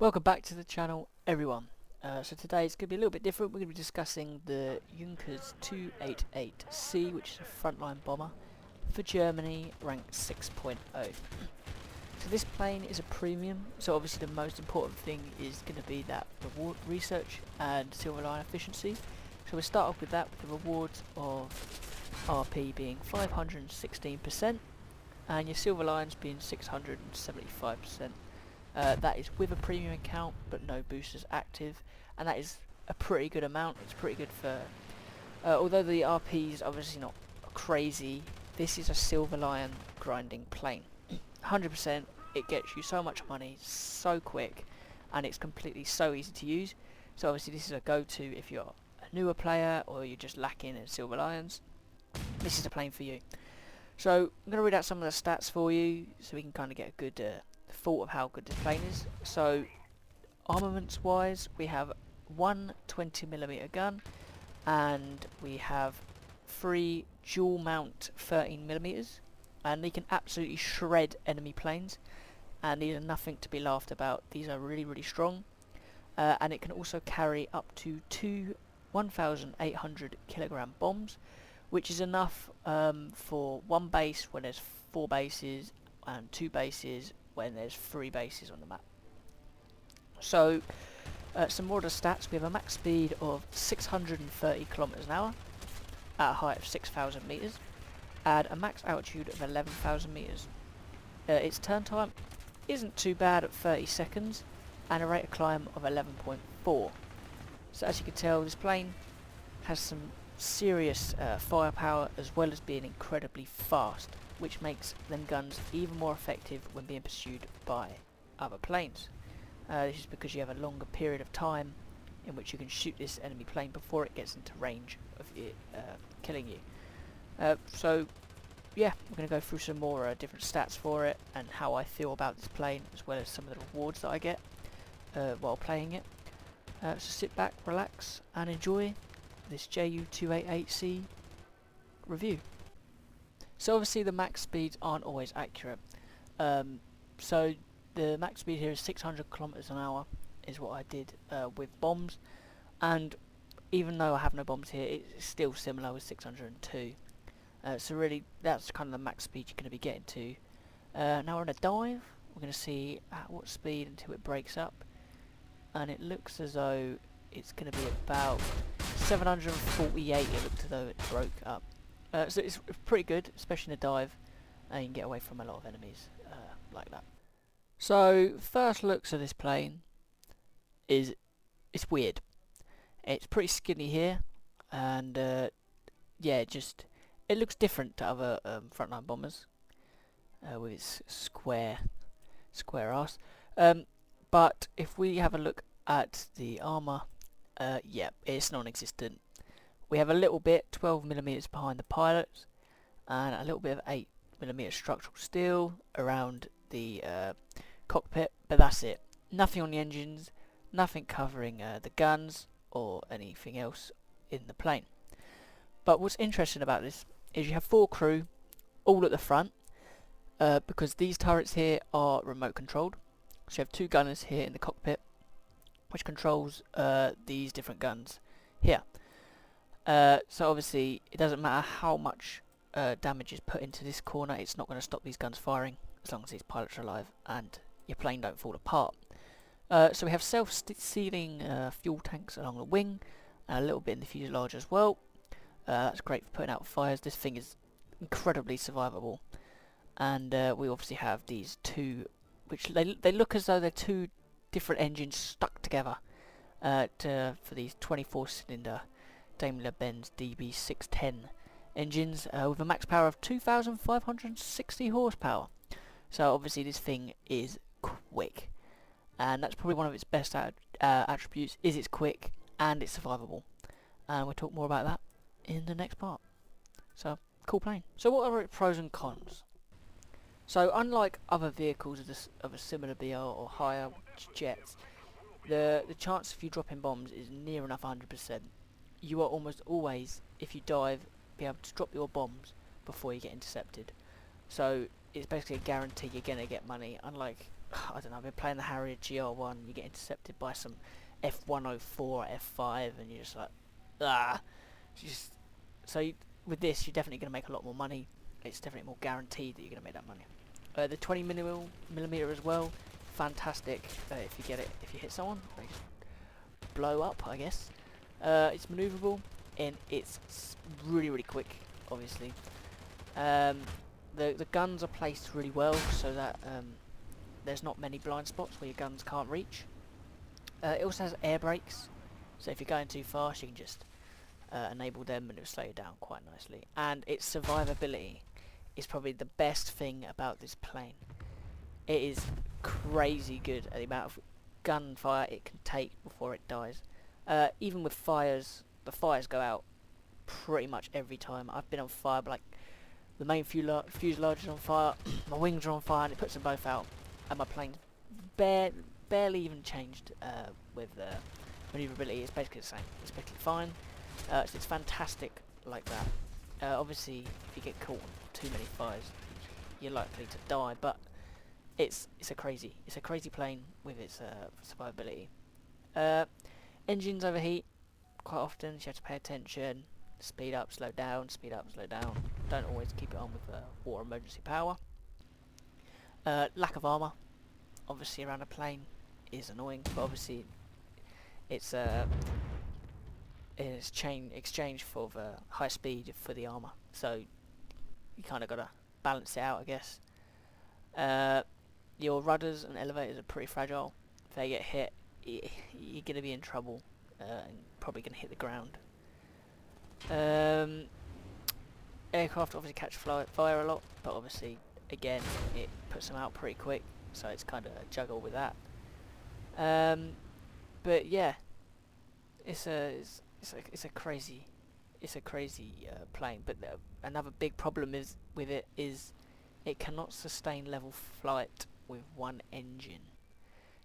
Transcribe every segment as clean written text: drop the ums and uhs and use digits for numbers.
Welcome back to the channel, everyone. So today it's going to be a little bit different. We're going to be discussing the JU288C, which is a frontline bomber for Germany, ranked 6.0. So this plane is a premium, so obviously the most important thing is going to be that reward research and silver line efficiency. So we'll start off with that, with the rewards of RP being 516%, and your silver lines being 675%. That is with a premium account, but no boosters active, and that is a pretty good amount. It's pretty good for, although the RP is obviously not crazy, this is a silver lion grinding plane. 100%, it gets you so much money so quick, and it's completely so easy to use. So obviously this is a go-to if you're a newer player or you're just lacking in silver lions. This is a plane for you. So I'm going to read out some of the stats for you so we can kind of get a good thought of how good this plane is. So armaments wise, we have one 20mm gun, and we have 3 dual mount 13mm, and they can absolutely shred enemy planes, and these are nothing to be laughed about. These are really strong, and it can also carry up to 2 1,800 kilogram bombs, which is enough for one base when there's 4 bases, and 2 bases when there's 3 bases on the map. So some more of the stats. We have a max speed of 630 kilometers an hour at a height of 6,000 meters, and a max altitude of 11,000 meters. Its turn time isn't too bad at 30 seconds, and a rate of climb of 11.4. So as you can tell, this plane has some serious firepower, as well as being incredibly fast, which makes them guns even more effective when being pursued by other planes. This is because you have a longer period of time in which you can shoot this enemy plane before it gets into range of it killing you. So yeah, we're going to go through some more different stats for it and how I feel about this plane, as well as some of the rewards that I get while playing it. So sit back, relax and enjoy this JU288C review. So obviously the max speeds aren't always accurate. So the max speed here is 600 kilometers an hour is what I did with bombs, and even though I have no bombs here, it's still similar with 602. So really that's kind of the max speed you're going to be getting to. Now we're on a dive. We're going to see at what speed until it breaks up, and it looks as though it's going to be about 748. It looked as though it broke up. So it's pretty good, especially in a dive, and you can get away from a lot of enemies like that. So first looks of this plane is it's weird. It's pretty skinny here, and yeah, it looks different to other frontline bombers with its square ass. But if we have a look at the armor, yeah, it's non-existent. We have a little bit 12mm behind the pilots, and a little bit of 8mm structural steel around the cockpit, but that's it. Nothing on the engines, nothing covering the guns or anything else in the plane. But what's interesting about this is you have 4 crew all at the front, because these turrets here are remote controlled. So you have 2 gunners here in the cockpit, which controls these different guns here. So obviously it doesn't matter how much damage is put into this corner, it's not going to stop these guns firing as long as these pilots are alive and your plane don't fall apart. So we have self-sealing fuel tanks along the wing, and a little bit in the fuselage as well. That's great for putting out fires. This thing is incredibly survivable. And we obviously have these 2, which they look as though they're 2 different engines stuck together for these 24-cylinder Daimler-Benz DB610 engines with a max power of 2,560 horsepower. So obviously this thing is quick, and that's probably one of its best attributes, is it's quick and it's survivable. And we'll talk more about that in the next part. So, cool plane. So what are its pros and cons? So unlike other vehicles of a similar BR or higher jets, the chance of you dropping bombs is near enough 100%. You are almost always, if you dive, be able to drop your bombs before you get intercepted. So it's basically a guarantee you're going to get money, unlike I don't know, I've been playing the Harrier GR1, you get intercepted by some F104 or F5, and you're just like, ah. With this, you're definitely going to make a lot more money. It's definitely more guaranteed that you're going to make that money. The 20mm as well, fantastic. If you get it, if you hit someone, they just blow up, I guess. It's manoeuvrable, and it's really quick, obviously. The guns are placed really well, so that there's not many blind spots where your guns can't reach. It also has air brakes, so if you're going too fast, you can just enable them and it'll slow you down quite nicely. And its survivability is probably the best thing about this plane. It is crazy good at the amount of gunfire it can take before it dies. Even with fires, the fires go out pretty much every time. I've been on fire, but like the main fuselage is on fire, my wings are on fire, and it puts them both out, and my plane barely even changed with manoeuvrability. It's basically the same. It's basically fine. So it's fantastic like that. Obviously, if you get caught on too many fires, you're likely to die. But it's a crazy plane with its survivability. Engines overheat quite often, so you have to pay attention. Speed up, slow down, speed up, slow down. Don't always keep it on with water emergency power. Lack of armour, obviously around a plane, is annoying, but obviously it's exchange for the high speed for the armour, so you kind of got to balance it out, I guess. Your rudders and elevators are pretty fragile. If they get hit, you're going to be in trouble, and probably going to hit the ground. Aircraft obviously catch fire a lot, but obviously again it puts them out pretty quick, so it's kind of a juggle with that. But yeah, it's a crazy plane. But another big problem with it is it cannot sustain level flight with one engine.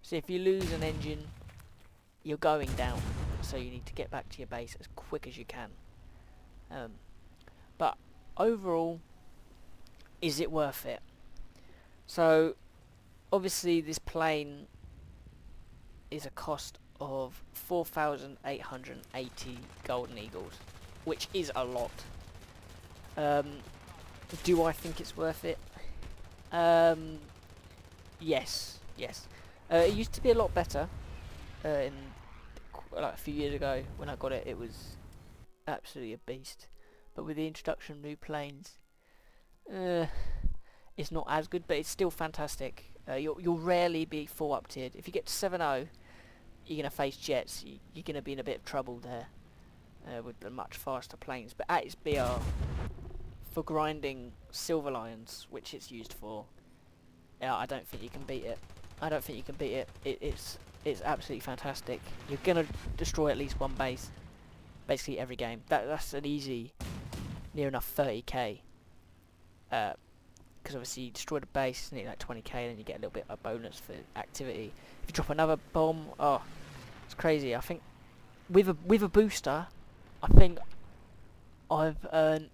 So if you lose an engine, you're going down, so you need to get back to your base as quick as you can. But overall, is it worth it? So obviously this plane is a cost of 4,880 golden eagles, which is a lot. Do I think it's worth it? Yes. It used to be a lot better. Like a few years ago when I got it, it was absolutely a beast. But with the introduction of new planes, it's not as good, but it's still fantastic. You'll rarely be full up tiered. If you get to 7.0, you're going to face jets. You're going to be in a bit of trouble there with the much faster planes. But at its BR, for grinding silver lions, which it's used for, I don't think you can beat it. It's absolutely fantastic. You're going to destroy at least one base basically every game. That's an easy, near enough 30k. Because obviously you destroy the base, nearly like 20k, and then you get a little bit of bonus for activity. If you drop another bomb, oh, it's crazy. I think with a booster, I think I've earned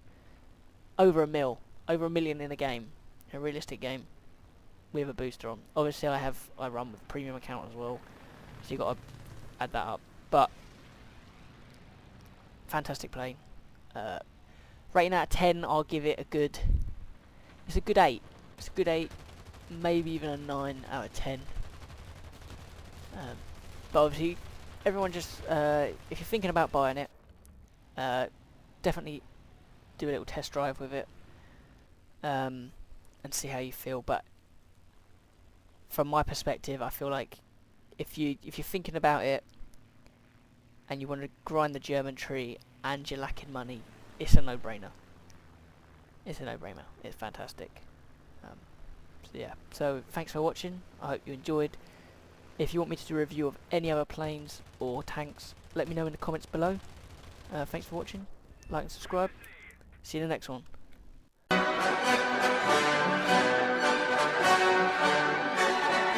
over a million in a game, a realistic game, with a booster on. Obviously I run with a premium account as well, so you got to add that up. But fantastic plane. Rating out of 10, I'll give it a good 8. It's a good 8, maybe even a 9 out of 10. But obviously, everyone just, if you're thinking about buying it, definitely do a little test drive with it, and see how you feel. But from my perspective, I feel like if you're thinking about it and you want to grind the German tree and you're lacking money, it's a no-brainer. It's fantastic. So yeah. So thanks for watching. I hope you enjoyed. If you want me to do a review of any other planes or tanks, let me know in the comments below. Thanks for watching. Like and subscribe. See you in the next one.